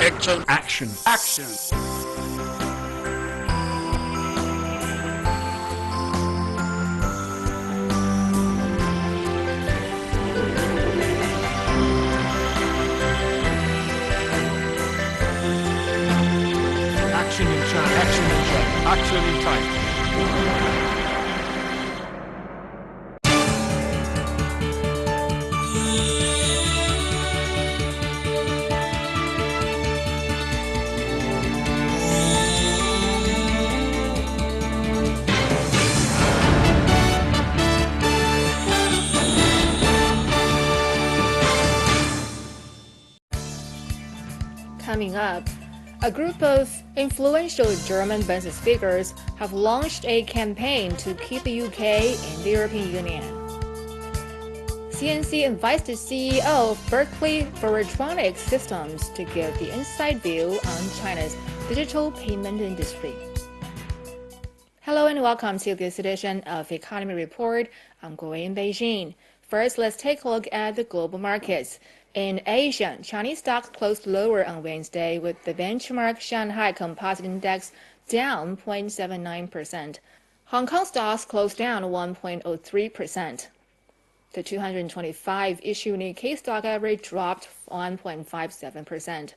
Action. Action. Action. Action in China. Action in China. Action in China. Coming up, a group of influential German business figures have launched a campaign to keep the UK in the European Union. CNC invites the CEO of Berkeley Verotronic Systems to give the inside view on China's digital payment industry. Hello and welcome to this edition of Economy Report. I'm Guo in Beijing. First, let's take a look at the global markets. In Asia, Chinese stocks closed lower on Wednesday with the benchmark Shanghai Composite Index down 0.79%. Hong Kong stocks closed down 1.03%. The 225 issue Nikkei stock average dropped 1.57%.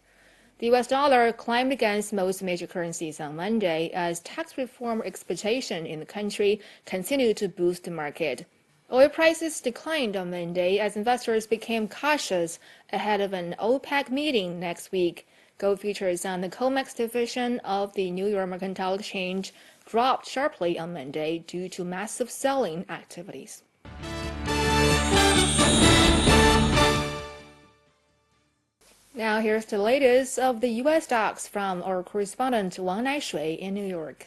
The US dollar climbed against most major currencies on Monday as tax reform expectation in the country continued to boost the market. Oil prices declined on Monday as investors became cautious ahead of an OPEC meeting next week. Gold futures on the COMEX division of the New York Mercantile Exchange dropped sharply on Monday due to massive selling activities. Now here's the latest of the U.S. stocks from our correspondent Wang Naishui in New York.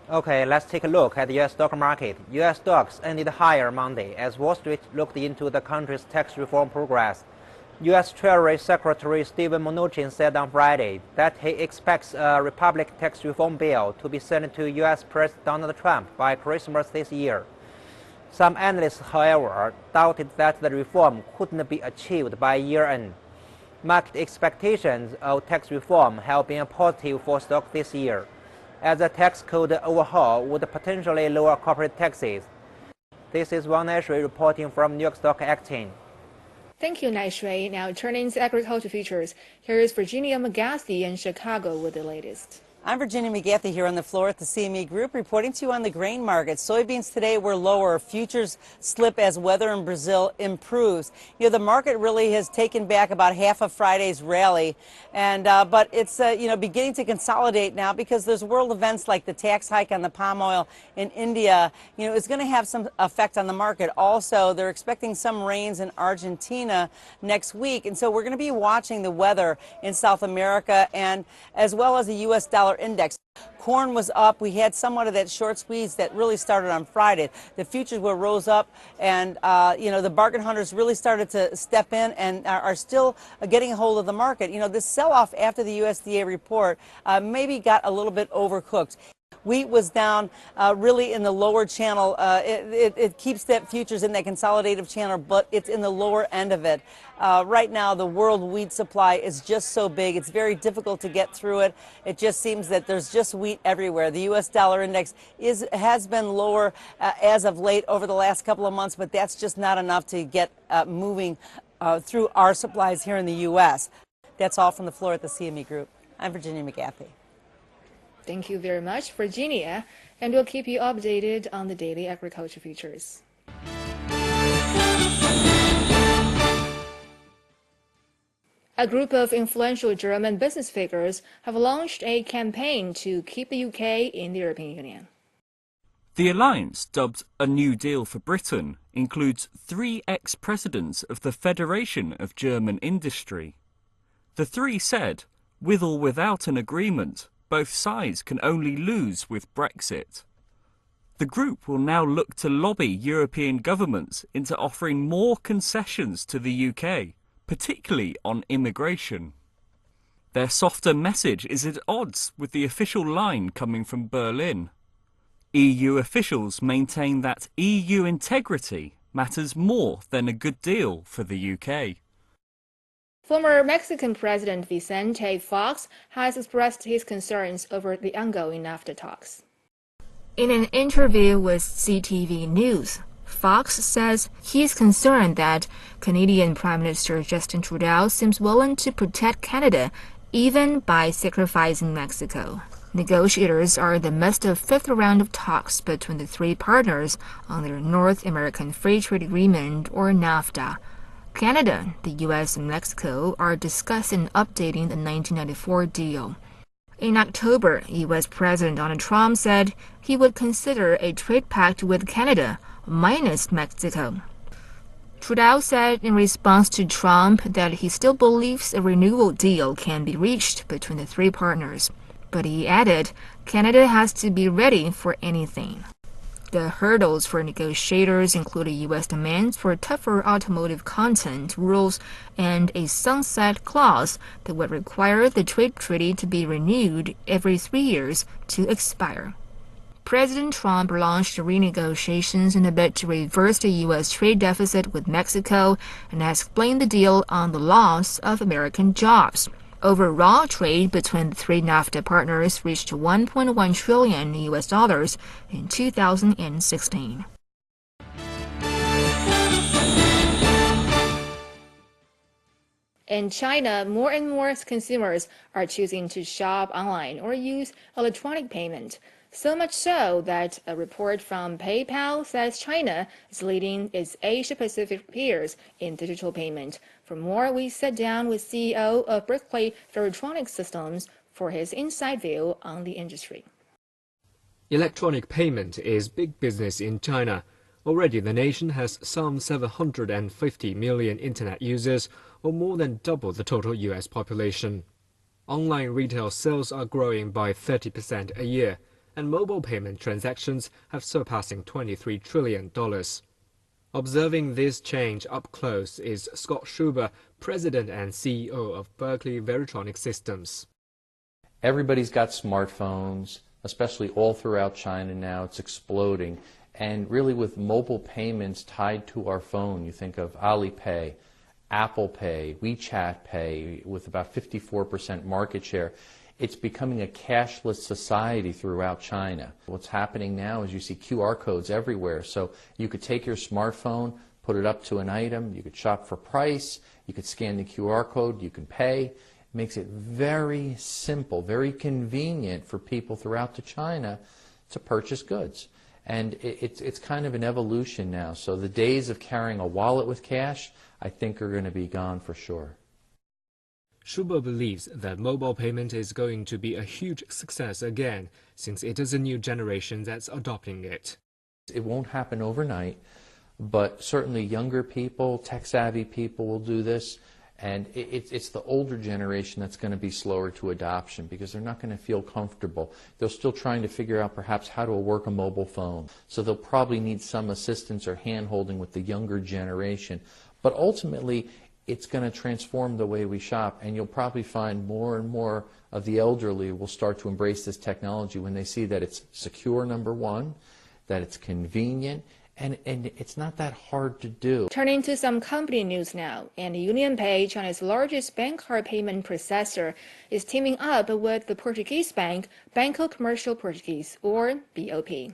Okay, let's take a look at the U.S. stock market. U.S. stocks ended higher Monday as Wall Street looked into the country's tax reform progress. U.S. Treasury Secretary Steven Mnuchin said on Friday that he expects a Republican tax reform bill to be sent to U.S. President Donald Trump by Christmas this year. Some analysts, however, doubted that the reform couldn't be achieved by year-end. Market expectations of tax reform have been positive for stocks this year, as the tax code overhaul would potentially lower corporate taxes. This is Wang Naishui reporting from New York Stock Exchange. Thank you, Naishui. Now turning to agriculture futures, here is Virginia McGathy in Chicago with the latest. I'm Virginia McGathy here on the floor at the CME Group, reporting to you on the grain market. Soybeans today were lower. Futures slip as weather in Brazil improves. You know, the market really has taken back about half of Friday's rally, and but it's beginning to consolidate now because there's world events like the tax hike on the palm oil in India. You know, it's going to have some effect on the market. Also, they're expecting some rains in Argentina next week, and so we're going to be watching the weather in South America and as well as the U.S. dollar index. Corn was up. We had somewhat of that short squeeze that really started on Friday. The futures rose up, and the bargain hunters really started to step in and are still getting a hold of the market. You know, this sell-off after the USDA report maybe got a little bit overcooked. Wheat was down really in the lower channel. It keeps that futures in that consolidative channel, but it's in the lower end of it. Right now, the world wheat supply is just so big. It's very difficult to get through it. It just seems that there's just wheat everywhere. The U.S. dollar index has been lower as of late over the last couple of months, but that's just not enough to get moving through our supplies here in the U.S. That's all from the floor at the CME Group. I'm Virginia McGathy. Thank you very much, Virginia, and we'll keep you updated on the daily agriculture futures. A group of influential German business figures have launched a campaign to keep the UK in the European Union. The alliance, dubbed A New Deal for Britain, includes 3 ex-presidents of the Federation of German Industry. The 3 said, with or without an agreement, both sides can only lose with Brexit. The group will now look to lobby European governments into offering more concessions to the UK, particularly on immigration. Their softer message is at odds with the official line coming from Berlin. EU officials maintain that EU integrity matters more than a good deal for the UK. Former Mexican President Vicente Fox has expressed his concerns over the ongoing NAFTA talks. In an interview with CTV News, Fox says he is concerned that Canadian Prime Minister Justin Trudeau seems willing to protect Canada even by sacrificing Mexico. Negotiators are in the midst of fifth round of talks between the three partners on their North American Free Trade Agreement, or NAFTA. Canada, the U.S., and Mexico are discussing updating the 1994 deal. In October, U.S. President Donald Trump said he would consider a trade pact with Canada, minus Mexico. Trudeau said in response to Trump that he still believes a renewal deal can be reached between the three partners. But he added Canada has to be ready for anything. The hurdles for negotiators include U.S. demands for tougher automotive content rules and a sunset clause that would require the trade treaty to be renewed every 3 years to expire. President Trump launched renegotiations in a bid to reverse the U.S. trade deficit with Mexico and has blamed the deal on the loss of American jobs. Overall trade between the three NAFTA partners reached $1.1 trillion in 2016. In China, more and more consumers are choosing to shop online or use electronic payment. So much so that a report from PayPal says China is leading its Asia-Pacific peers in digital payment. For more, we sat down with CEO of Berkeley Ferrotronic Systems for his inside view on the industry. Electronic payment is big business in China. Already the nation has some 750 million internet users, or more than double the total US population. Online retail sales are growing by 30% a year, and mobile payment transactions have surpassing $23 trillion. Observing this change up close is Scott Schuber, President and CEO of Berkeley Ferrotronic Systems. Everybody's got smartphones, especially all throughout China now. It's exploding. And really with mobile payments tied to our phone, you think of Alipay, Apple Pay, WeChat Pay, with about 54% market share. It's becoming a cashless society throughout China. What's happening now is you see QR codes everywhere. So you could take your smartphone, put it up to an item, you could shop for price, you could scan the QR code, you can pay. It makes it very simple, very convenient for people throughout China to purchase goods. And it's kind of an evolution now. So the days of carrying a wallet with cash, I think, are going to be gone for sure. Schuber believes that mobile payment is going to be a huge success again, since it is a new generation that's adopting it. It won't happen overnight, but certainly younger people, tech-savvy people will do this, and it's the older generation that's going to be slower to adoption because they're not going to feel comfortable. They're still trying to figure out perhaps how to work a mobile phone, so they'll probably need some assistance or hand-holding with the younger generation. But ultimately, it's going to transform the way we shop, and you'll probably find more and more of the elderly will start to embrace this technology when they see that it's secure, number one, that it's convenient, and it's not that hard to do. Turning to some company news now, and UnionPay, China's largest bank card payment processor, is teaming up with the Portuguese bank Banco Comercial Portuguese, or BOP.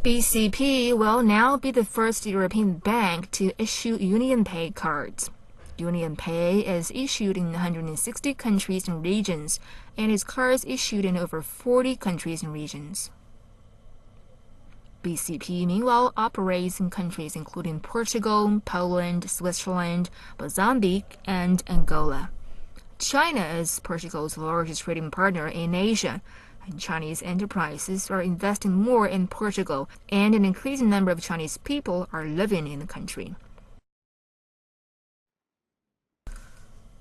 BCP will now be the first European bank to issue UnionPay cards. UnionPay is issued in 160 countries and regions, and its cards issued in over 40 countries and regions. BCP, meanwhile, operates in countries including Portugal, Poland, Switzerland, Mozambique, and Angola. China is Portugal's largest trading partner in Asia, and Chinese enterprises are investing more in Portugal, and an increasing number of Chinese people are living in the country.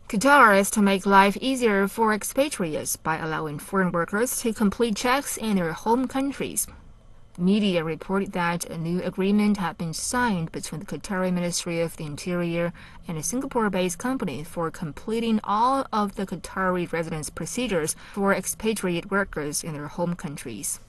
Qatar is to make life easier for expatriates by allowing foreign workers to complete checks in their home countries. The media reported that a new agreement had been signed between the Qatari Ministry of the Interior and a Singapore-based company for completing all of the Qatari residence procedures for expatriate workers in their home countries.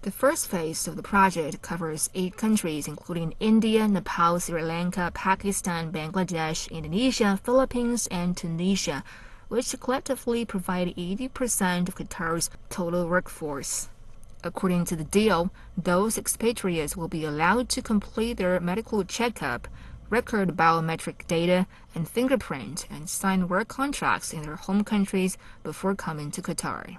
The first phase of the project covers 8 countries, including India, Nepal, Sri Lanka, Pakistan, Bangladesh, Indonesia, Philippines, and Tunisia, which collectively provide 80% of Qatar's total workforce. According to the deal, those expatriates will be allowed to complete their medical checkup, record biometric data and fingerprint, and sign work contracts in their home countries before coming to Qatar.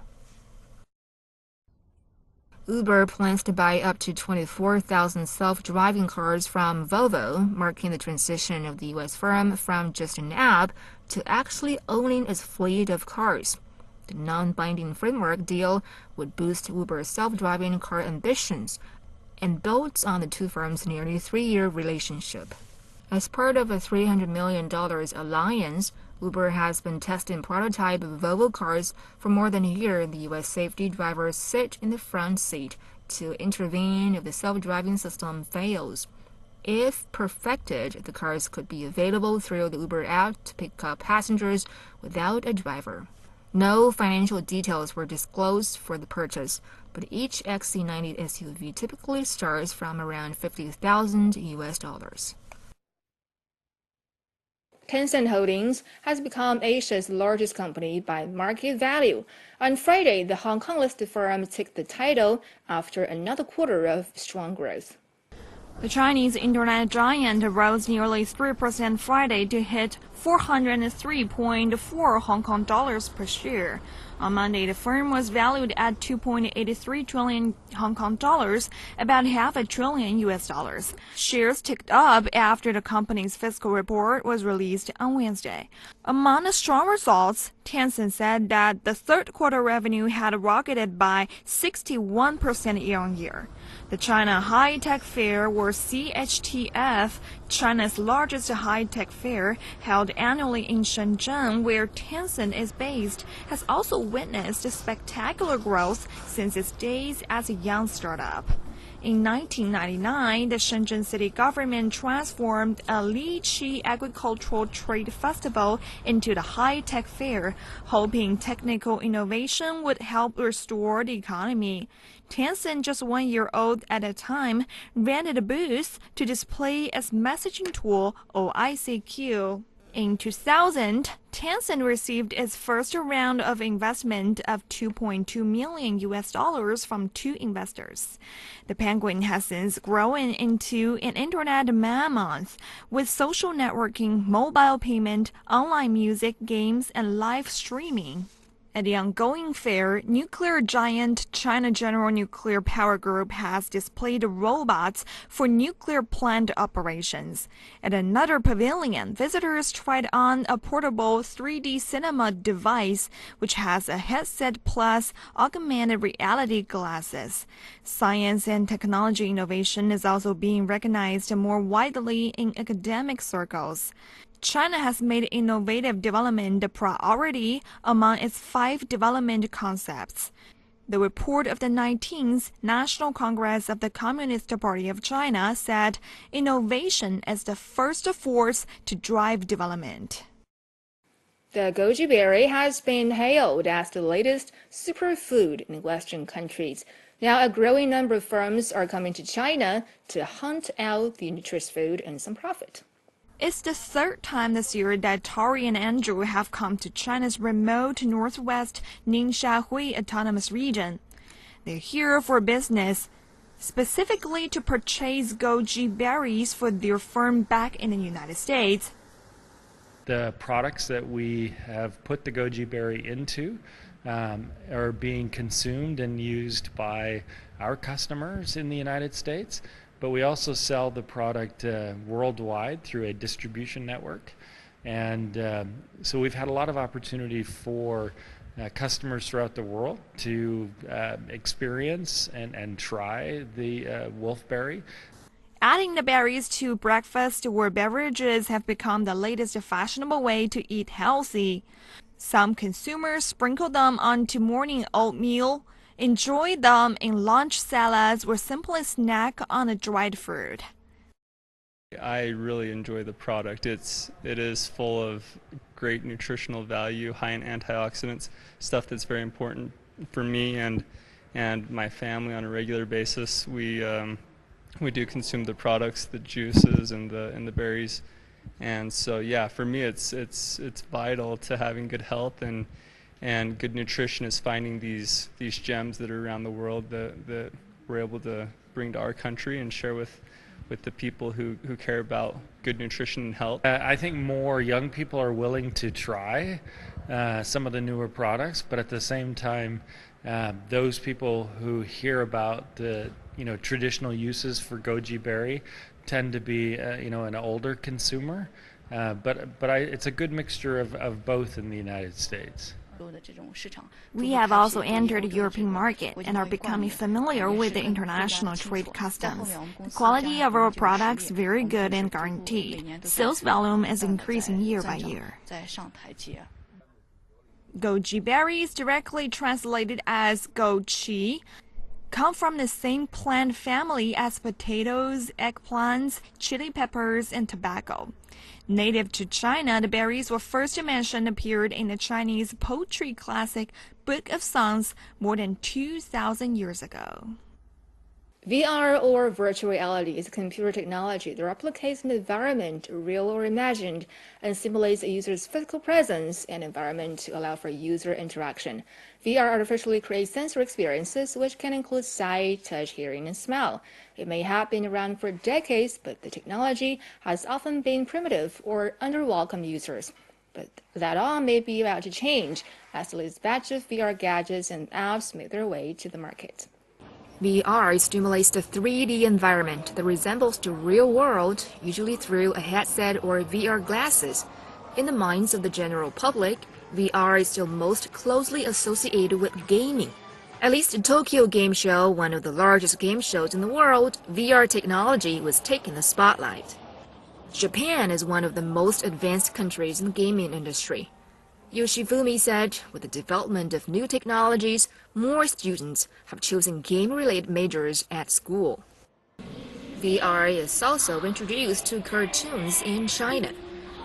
Uber plans to buy up to 24,000 self-driving cars from Volvo, marking the transition of the U.S. firm from just an app to actually owning its fleet of cars. The non-binding framework deal would boost Uber's self-driving car ambitions and builds on the two firms' nearly 3-year relationship. As part of a $300 million alliance, Uber has been testing prototype Volvo cars for more than a year. The U.S. safety drivers sit in the front seat to intervene if the self-driving system fails. If perfected, the cars could be available through the Uber app to pick up passengers without a driver. No financial details were disclosed for the purchase, but each XC90 SUV typically starts from around $50,000. Tencent Holdings has become Asia's largest company by market value. On Friday, the Hong Kong-listed firm took the title after another quarter of strong growth. The Chinese internet giant rose nearly 3% Friday to hit 403.4 Hong Kong dollars per share. On Monday, the firm was valued at 2.83 trillion Hong Kong dollars, about $500 billion. Shares ticked up after the company's fiscal report was released on Wednesday. Among the strong results, Tencent said that the third quarter revenue had rocketed by 61% year-on-year. The China High-Tech Fair, or CHTF, China's largest high-tech fair, held annually in Shenzhen, where Tencent is based, has also witnessed spectacular growth since its days as a young startup. In 1999, the Shenzhen city government transformed a lychee agricultural trade festival into the high-tech fair, hoping technical innovation would help restore the economy. Tencent, just 1 year old at the time, rented a booth to display its messaging tool, OICQ. In 2000, Tencent received its first round of investment of $2.2 million from 2 investors. The Penguin has since grown into an internet mammoth with social networking, mobile payment, online music, games, and live streaming. At the ongoing fair, nuclear giant China General Nuclear Power Group has displayed robots for nuclear plant operations. At another pavilion, visitors tried on a portable 3D cinema device, which has a headset plus augmented reality glasses. Science and technology innovation is also being recognized more widely in academic circles. China has made innovative development a priority among its 5 development concepts. The report of the 19th National Congress of the Communist Party of China said innovation is the first force to drive development. The goji berry has been hailed as the latest superfood in Western countries. Now, a growing number of firms are coming to China to hunt out the nutritious food and some profit. It's the third time this year that Tori and Andrew have come to China's remote northwest Ningxia-Hui Autonomous Region. They're here for business, specifically to purchase goji berries for their firm back in the United States. The products that we have put the goji berry into are being consumed and used by our customers in the United States. But we also sell the product worldwide through a distribution network. And so we've had a lot of opportunity for customers throughout the world to experience and try the wolfberry. Adding the berries to breakfast or beverages have become the latest fashionable way to eat healthy. Some consumers sprinkle them onto morning oatmeal, enjoy them in lunch salads, or simply snack on a dried fruit. I really enjoy the product. It is full of great nutritional value, high in antioxidants, stuff that's very important for me and and my family on a regular basis. We do consume the products, the juices and the berries, and so yeah, for me it's vital to having good health and good nutrition is finding these gems that are around the world that we're able to bring to our country and share with the people who care about good nutrition and health. I think more young people are willing to try some of the newer products, but at the same time, those people who hear about the traditional uses for goji berry tend to be an older consumer, but it's a good mixture of both in the United States. We have also entered the European market and are becoming familiar with the international trade customs. The quality of our products very good and guaranteed. Sales volume is increasing year by year. Goji berries, directly translated as goji, come from the same plant family as potatoes, eggplants, chili peppers, and tobacco. Native to China, the berries were first mentioned appeared in the Chinese poetry classic Book of Songs more than 2,000 years ago. VR, or virtual reality, is a computer technology that replicates an environment, real or imagined, and simulates a user's physical presence and environment to allow for user interaction. VR artificially creates sensory experiences, which can include sight, touch, hearing, and smell. It may have been around for decades, but the technology has often been primitive or underwhelmed users. But that all may be about to change as the latest batch of VR gadgets and apps make their way to the market. VR stimulates the 3D environment that resembles the real world, usually through a headset or VR glasses. In the minds of the general public, VR is still most closely associated with gaming. At least at Tokyo Game Show, one of the largest game shows in the world, VR technology was taking the spotlight. Japan is one of the most advanced countries in the gaming industry. Yoshifumi said, with the development of new technologies, more students have chosen game-related majors at school. VR is also introduced to cartoons in China.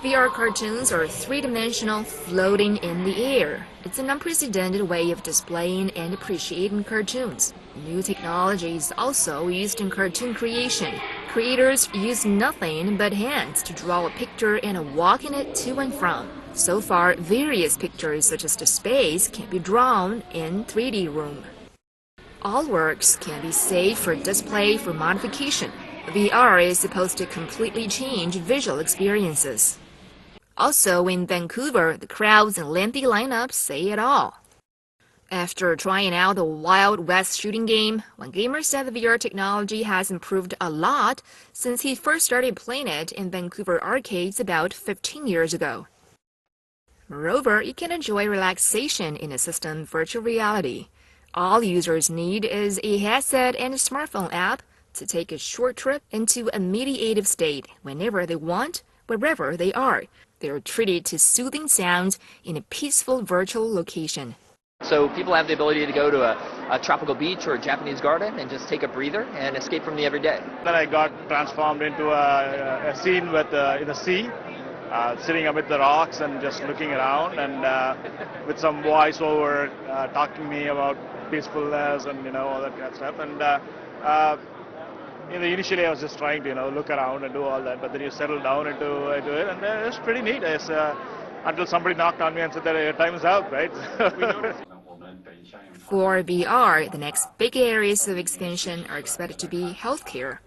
VR cartoons are three-dimensional, floating in the air. It's an unprecedented way of displaying and appreciating cartoons. New technology is also used in cartoon creation. Creators use nothing but hands to draw a picture and walk in it to and from. So far, various pictures such as the space can be drawn in 3D room. All works can be saved for display for modification. VR is supposed to completely change visual experiences. Also in Vancouver, the crowds and lengthy lineups say it all. After trying out the Wild West shooting game, one gamer said the VR technology has improved a lot since he first started playing it in Vancouver arcades about 15 years ago. Moreover, you can enjoy relaxation in the system virtual reality. All users need is a headset and a smartphone app to take a short trip into a meditative state whenever they want, wherever they are. They are treated to soothing sounds in a peaceful virtual location. So people have the ability to go to a tropical beach or a Japanese garden and just take a breather and escape from the everyday. Then I got transformed into a scene with in the sea. Sitting amid the rocks and just looking around, and with some voiceover talking to me about peacefulness and all that kind of stuff. And initially I was just trying to look around and do all that, but then you settle down into it, and it's pretty neat. It's, until somebody knocked on me and said that your time is up, right? For VR, the next big areas of expansion are expected to be healthcare.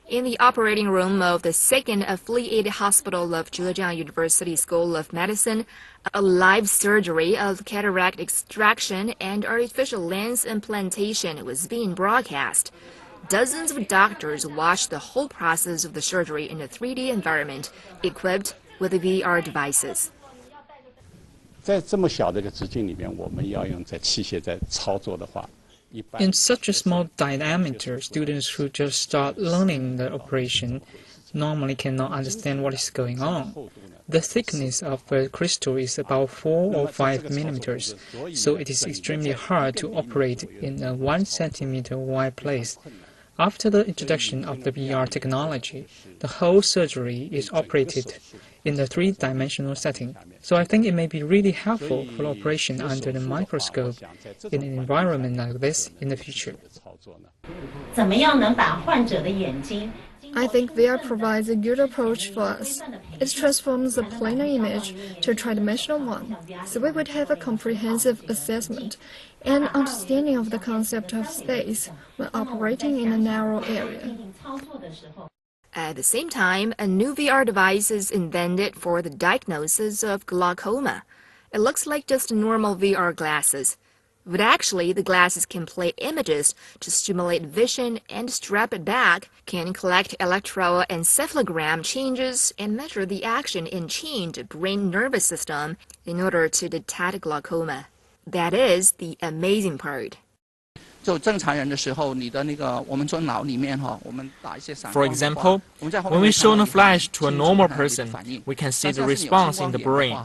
In the operating room of the second affiliated hospital of Zhejiang University School of Medicine, a live surgery of cataract extraction and artificial lens implantation was being broadcast. Dozens of doctors watched the whole process of the surgery in a 3D environment equipped with the VR devices. 在这么小的一个直径里面，我们要用在器械在操作的话。 In such a small diameter, students who just start learning the operation normally cannot understand what is going on. The thickness of a crystal is about 4 or 5 millimeters, so it is extremely hard to operate in a 1 centimeter wide place. After the introduction of the VR technology, the whole surgery is operated in the three-dimensional setting. So I think it may be really helpful for operation under the microscope in an environment like this in the future. I think VR provides a good approach for us. It transforms a planar image to a tridimensional one, so we would have a comprehensive assessment and understanding of the concept of space when operating in a narrow area. At the same time, a new VR device is invented for the diagnosis of glaucoma. It looks like just normal VR glasses. But actually, the glasses can play images to stimulate vision and strap it back, can collect electroencephalogram changes and measure the action in changed brain nervous system in order to detect glaucoma. That is the amazing part. For example, when we show a flash to a normal person, we can see the response in the brain.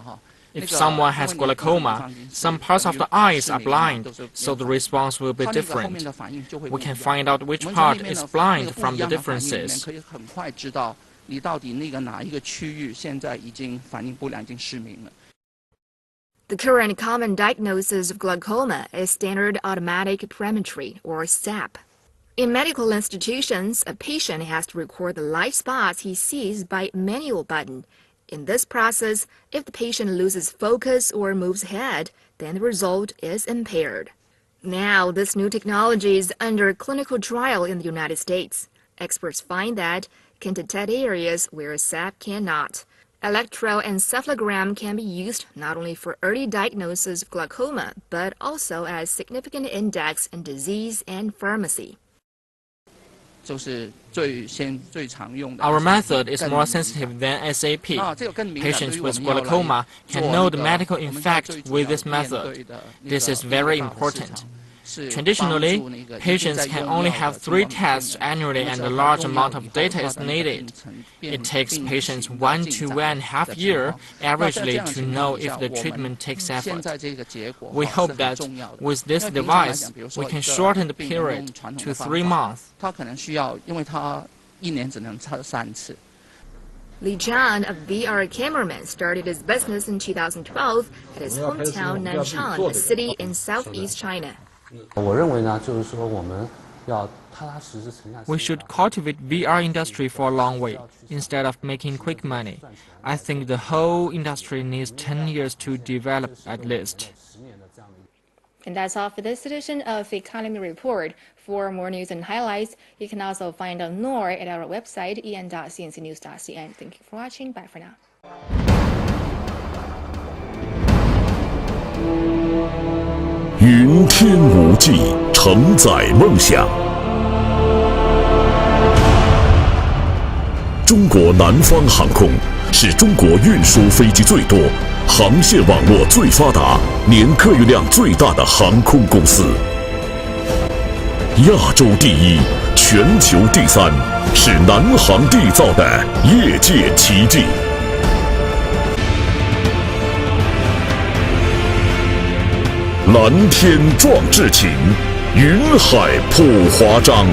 If someone has glaucoma, some parts of the eyes are blind, so the response will be different. We can find out which part is blind from the differences. The current common diagnosis of glaucoma is standard automatic perimetry, or SAP. In medical institutions, a patient has to record the light spots he sees by manual button. In this process, if the patient loses focus or moves ahead, then the result is impaired. Now, this new technology is under clinical trial in the United States. Experts find that it can detect areas where SAP cannot. Electroencephalogram can be used not only for early diagnosis of glaucoma, but also as significant index in disease and pharmacy. Our method is more sensitive than SAP. Patients with glaucoma can know the medical effect with this method. This is very important. Traditionally, patients can only have 3 tests annually and a large amount of data is needed. It takes patients 1 to 1.5 years averagely to know if the treatment takes effort. We hope that with this device, we can shorten the period to 3 months. Li Zhan, a VR cameraman, started his business in 2012 at his hometown Nanchang, a city in southeast China. We should cultivate VR industry for a long way, instead of making quick money. I think the whole industry needs 10 years to develop at least. And that's all for this edition of Economy Report. For more news and highlights, you can also find out more at our website, en.cncnews.cn. Thank you for watching. Bye for now. 云天无际，承载梦想。中国南方航空是中国运输飞机最多、航线网络最发达、年客运量最大的航空公司。亚洲第一，全球第3，是南航缔造的业界奇迹。蓝天壮志情，云海谱华章。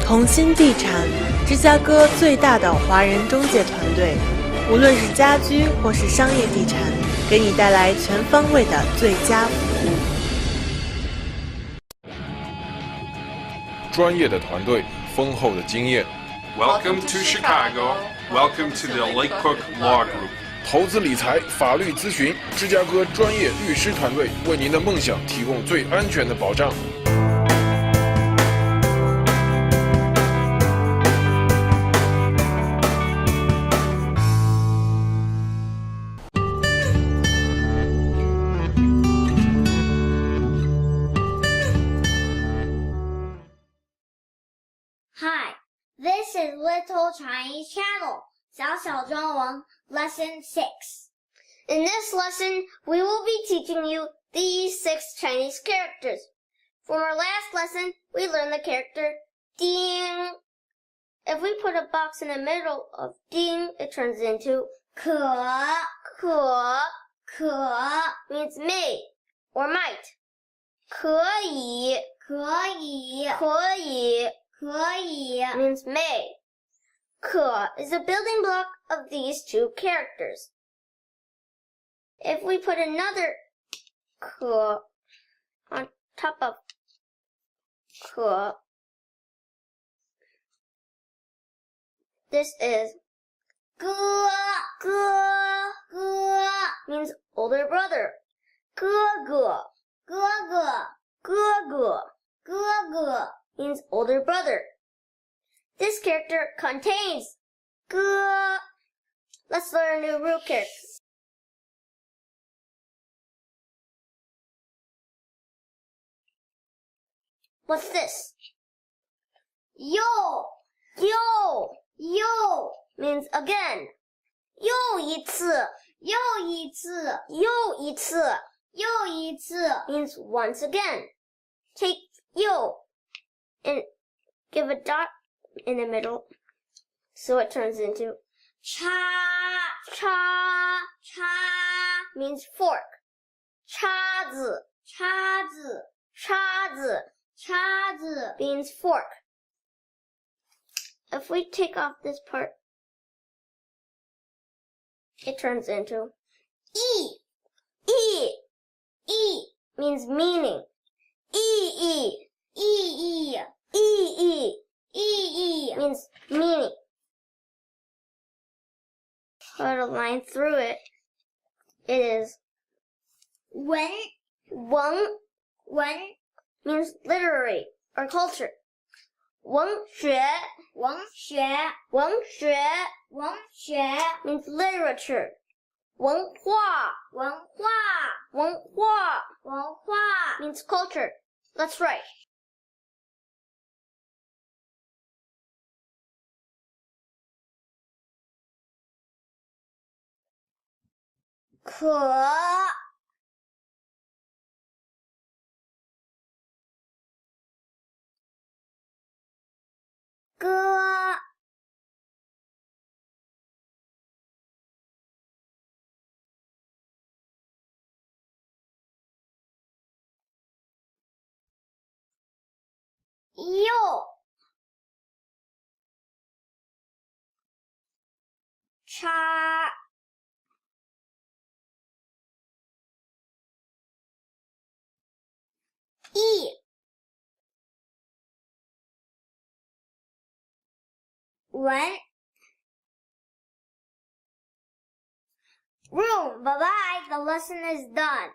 同心地产，芝加哥最大的华人中介团队，无论是家居或是商业地产，给你带来全方位的最佳服务。专业的团队，丰厚的经验。Welcome to Chicago. Welcome to the Lake Cook Law Group. 投资理财、法律咨询，芝加哥专业律师团队为您的梦想提供最安全的保障。Hi, this is Little Chinese Channel, 小小中文 Lesson 6. In this lesson, we will be teaching you these 6 Chinese characters. From our last lesson, we learned the character ding. If we put a box in the middle of ding, it turns into ke, ke, 可 means may or might. 可以 means may. 可 is a building block of these two characters. If we put another 可 on top of 可, this is 哥 means older brother. 哥哥 means older brother. This character contains 哥. Let's learn a new root character. What's this? Yo means again. 又一次 means once again. Take 又 and give a dot in the middle so it turns into 叉 means fork. 叉子 means fork. If we take off this part, it turns into 意 means meaning. 意 means meaning. Put a line through it. It is 文 means literary or culture. 文学 means literature. 文化 means culture. Let's write. 可 哥 又 叉 意 文 room. Bye-bye. The lesson is done.